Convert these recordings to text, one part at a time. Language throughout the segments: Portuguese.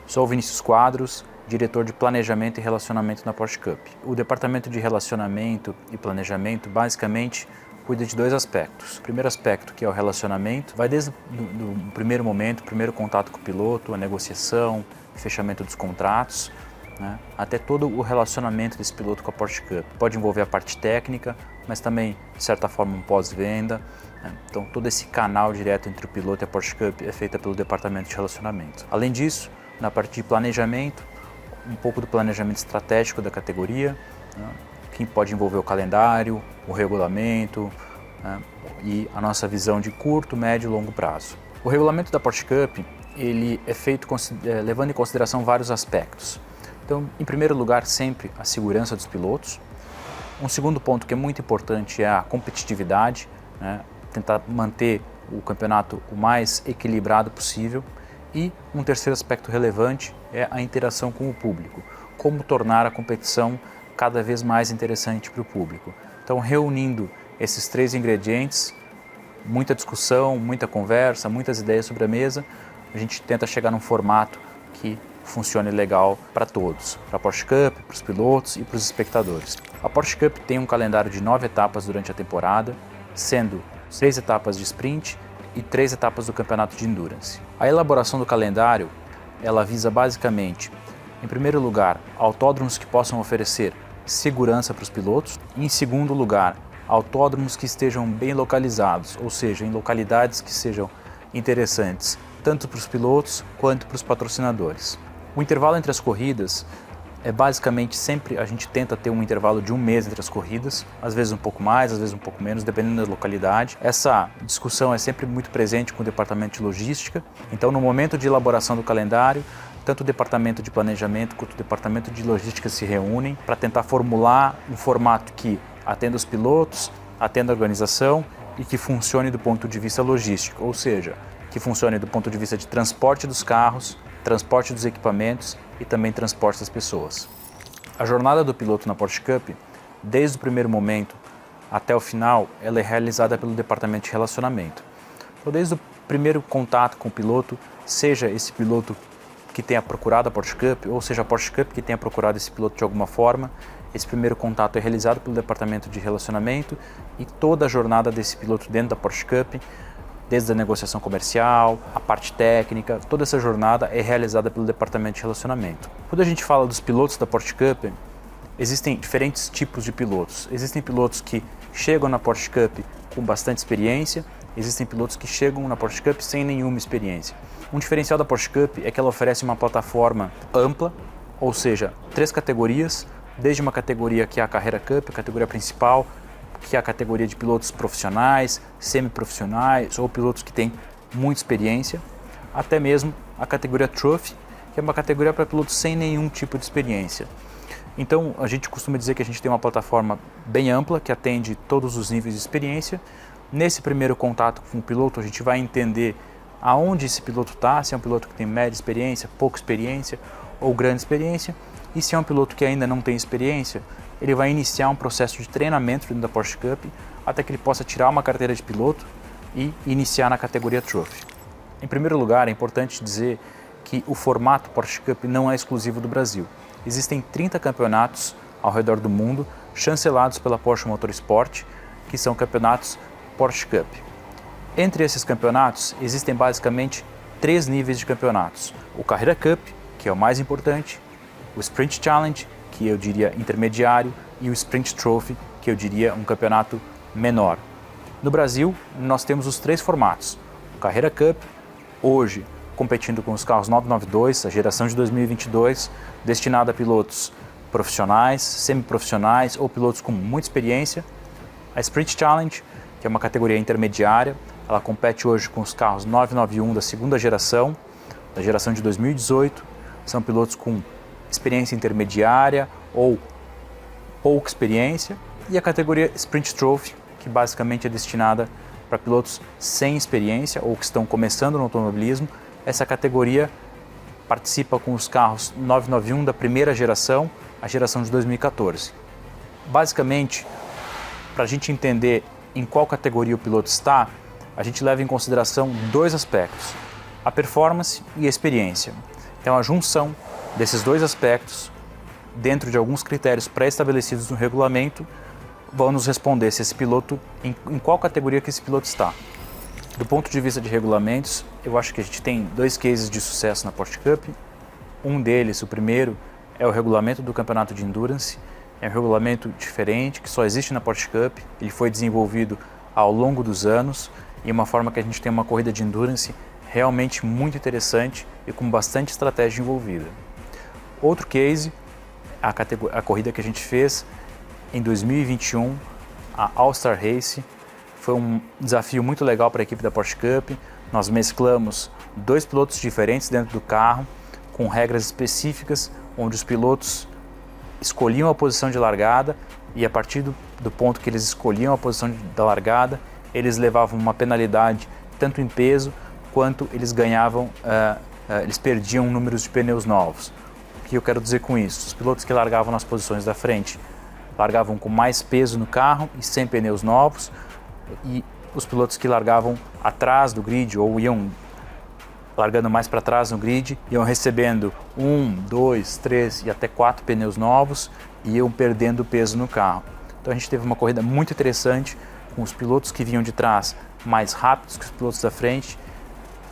Sou o Vinícius Quadros, diretor de Planejamento e Relacionamento na Porsche Cup. O departamento de Relacionamento e Planejamento basicamente cuida de dois aspectos. O primeiro aspecto, que é o relacionamento, vai desde o primeiro momento, o primeiro contato com o piloto, a negociação, o fechamento dos contratos, né, até todo o relacionamento desse piloto com a Porsche Cup. Pode envolver a parte técnica, mas também, de certa forma, um pós-venda. Né? Então, todo esse canal direto entre o piloto e a Porsche Cup é feito pelo departamento de relacionamento. Além disso, na parte de planejamento, um pouco do planejamento estratégico da categoria, né, que pode envolver o calendário, o regulamento, né, e a nossa visão de curto, médio e longo prazo. O regulamento da Porsche Cup ele é feito levando em consideração vários aspectos. Então, em primeiro lugar, sempre a segurança dos pilotos. Um segundo ponto que é muito importante é a competitividade, né, tentar manter o campeonato o mais equilibrado possível. E um terceiro aspecto relevante é a interação com o público, como tornar a competição cada vez mais interessante para o público. Então, reunindo esses três ingredientes, muita discussão, muita conversa, muitas ideias sobre a mesa, a gente tenta chegar num formato que funcione legal para todos, para a Porsche Cup, para os pilotos e para os espectadores. A Porsche Cup tem um calendário de 9 etapas durante a temporada, sendo 6 etapas de sprint e 3 etapas do campeonato de endurance. A elaboração do calendário, ela visa basicamente, em primeiro lugar, autódromos que possam oferecer segurança para os pilotos, e em segundo lugar, autódromos que estejam bem localizados, ou seja, em localidades que sejam interessantes, tanto para os pilotos quanto para os patrocinadores. O intervalo entre as corridas é basicamente sempre, a gente tenta ter um intervalo de um mês entre as corridas, às vezes um pouco mais, às vezes um pouco menos, dependendo da localidade. Essa discussão é sempre muito presente com o departamento de logística, então no momento de elaboração do calendário, tanto o departamento de planejamento quanto o departamento de logística se reúnem para tentar formular um formato que atenda os pilotos, atenda a organização e que funcione do ponto de vista logístico, ou seja, que funcione do ponto de vista de transporte dos carros, transporte dos equipamentos e também transporte das pessoas. A jornada do piloto na Porsche Cup, desde o primeiro momento até o final, ela é realizada pelo departamento de relacionamento. Então, desde o primeiro contato com o piloto, seja esse piloto que tenha procurado a Porsche Cup, ou seja, a Porsche Cup que tenha procurado esse piloto de alguma forma, esse primeiro contato é realizado pelo departamento de relacionamento e toda a jornada desse piloto dentro da Porsche Cup, desde a negociação comercial, a parte técnica, toda essa jornada é realizada pelo departamento de relacionamento. Quando a gente fala dos pilotos da Porsche Cup, existem diferentes tipos de pilotos. Existem pilotos que chegam na Porsche Cup com bastante experiência, existem pilotos que chegam na Porsche Cup sem nenhuma experiência. Um diferencial da Porsche Cup é que ela oferece uma plataforma ampla, ou seja, 3 categorias, desde uma categoria que é a Carrera Cup, a categoria principal, que é a categoria de pilotos profissionais, semi-profissionais ou pilotos que têm muita experiência, até mesmo a categoria Trophy, que é uma categoria para pilotos sem nenhum tipo de experiência. Então, a gente costuma dizer que a gente tem uma plataforma bem ampla, que atende todos os níveis de experiência. Nesse primeiro contato com o piloto, a gente vai entender aonde esse piloto está, se é um piloto que tem média experiência, pouca experiência ou grande experiência, e se é um piloto que ainda não tem experiência, ele vai iniciar um processo de treinamento dentro da Porsche Cup até que ele possa tirar uma carteira de piloto e iniciar na categoria Trophy. Em primeiro lugar, é importante dizer que o formato Porsche Cup não é exclusivo do Brasil. Existem 30 campeonatos ao redor do mundo chancelados pela Porsche Motorsport, que são campeonatos Porsche Cup. Entre esses campeonatos, existem basicamente 3 níveis de campeonatos. O Carrera Cup, que é o mais importante, o Sprint Challenge, que eu diria intermediário, e o Sprint Trophy, que eu diria um campeonato menor. No Brasil, nós temos os 3 formatos. O Carrera Cup, hoje competindo com os carros 992, a geração de 2022, destinada a pilotos profissionais, semiprofissionais ou pilotos com muita experiência. A Sprint Challenge, que é uma categoria intermediária, ela compete hoje com os carros 991 da segunda geração, da geração de 2018, são pilotos com experiência intermediária ou pouca experiência, e a categoria Sprint Trophy, que basicamente é destinada para pilotos sem experiência ou que estão começando no automobilismo. Essa categoria participa com os carros 991 da primeira geração, a geração de 2014. Basicamente, para a gente entender em qual categoria o piloto está, a gente leva em consideração 2 aspectos, a performance e a experiência. Então a junção desses dois aspectos, dentro de alguns critérios pré-estabelecidos no regulamento, vão nos responder se esse piloto, em qual categoria que esse piloto está. Do ponto de vista de regulamentos, eu acho que a gente tem dois cases de sucesso na Porsche Cup. Um deles, o primeiro, é o regulamento do campeonato de Endurance. É um regulamento diferente, que só existe na Porsche Cup. Ele foi desenvolvido ao longo dos anos e uma forma que a gente tem uma corrida de Endurance realmente muito interessante e com bastante estratégia envolvida. Outro case, a corrida que a gente fez em 2021, a All-Star Race, foi um desafio muito legal para a equipe da Porsche Cup. Nós mesclamos dois pilotos diferentes dentro do carro, com regras específicas, onde os pilotos escolhiam a posição de largada e a partir do ponto que eles escolhiam a posição da largada, eles levavam uma penalidade tanto em peso quanto eles ganhavam, eles perdiam números de pneus novos. O que eu quero dizer com isso? Os pilotos que largavam nas posições da frente largavam com mais peso no carro e sem pneus novos, e os pilotos que largavam atrás do grid ou iam largando mais para trás no grid, iam recebendo 1, 2, 3 e até 4 pneus novos e iam perdendo peso no carro. Então a gente teve uma corrida muito interessante, com os pilotos que vinham de trás mais rápidos que os pilotos da frente,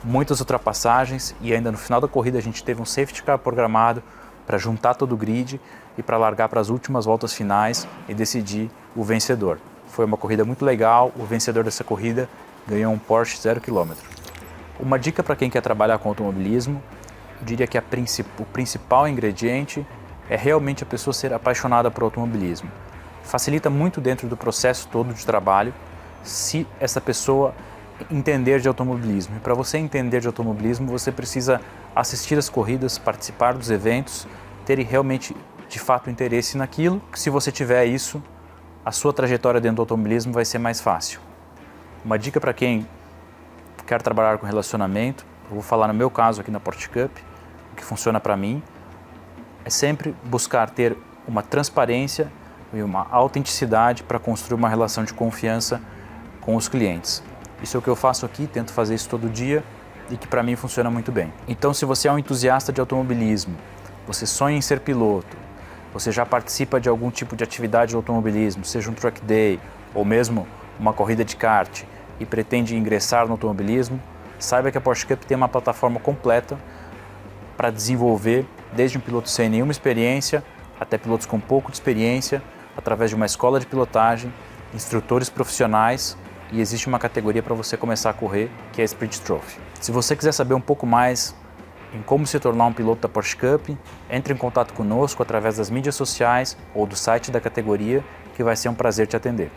muitas ultrapassagens, e ainda no final da corrida a gente teve um safety car programado para juntar todo o grid e para largar para as últimas voltas finais e decidir o vencedor. Foi uma corrida muito legal, o vencedor dessa corrida ganhou um Porsche 0 km. Uma dica para quem quer trabalhar com automobilismo, eu diria que o principal ingrediente é realmente a pessoa ser apaixonada por automobilismo. Facilita muito dentro do processo todo de trabalho se essa pessoa entender de automobilismo. E para você entender de automobilismo, você precisa assistir às corridas, participar dos eventos, ter realmente, de fato, interesse naquilo. Se você tiver isso, a sua trajetória dentro do automobilismo vai ser mais fácil. Uma dica para quem quer trabalhar com relacionamento, eu vou falar no meu caso aqui na Porsche Cup, o que funciona para mim, é sempre buscar ter uma transparência e uma autenticidade para construir uma relação de confiança com os clientes. Isso é o que eu faço aqui, tento fazer isso todo dia e que para mim funciona muito bem. Então, se você é um entusiasta de automobilismo, você sonha em ser piloto, você já participa de algum tipo de atividade de automobilismo, seja um track day ou mesmo uma corrida de kart e pretende ingressar no automobilismo, saiba que a Porsche Cup tem uma plataforma completa para desenvolver desde um piloto sem nenhuma experiência até pilotos com pouco de experiência, através de uma escola de pilotagem, instrutores profissionais, e existe uma categoria para você começar a correr, que é a Sprint Trophy. Se você quiser saber um pouco mais em como se tornar um piloto da Porsche Cup, entre em contato conosco através das mídias sociais ou do site da categoria, que vai ser um prazer te atender.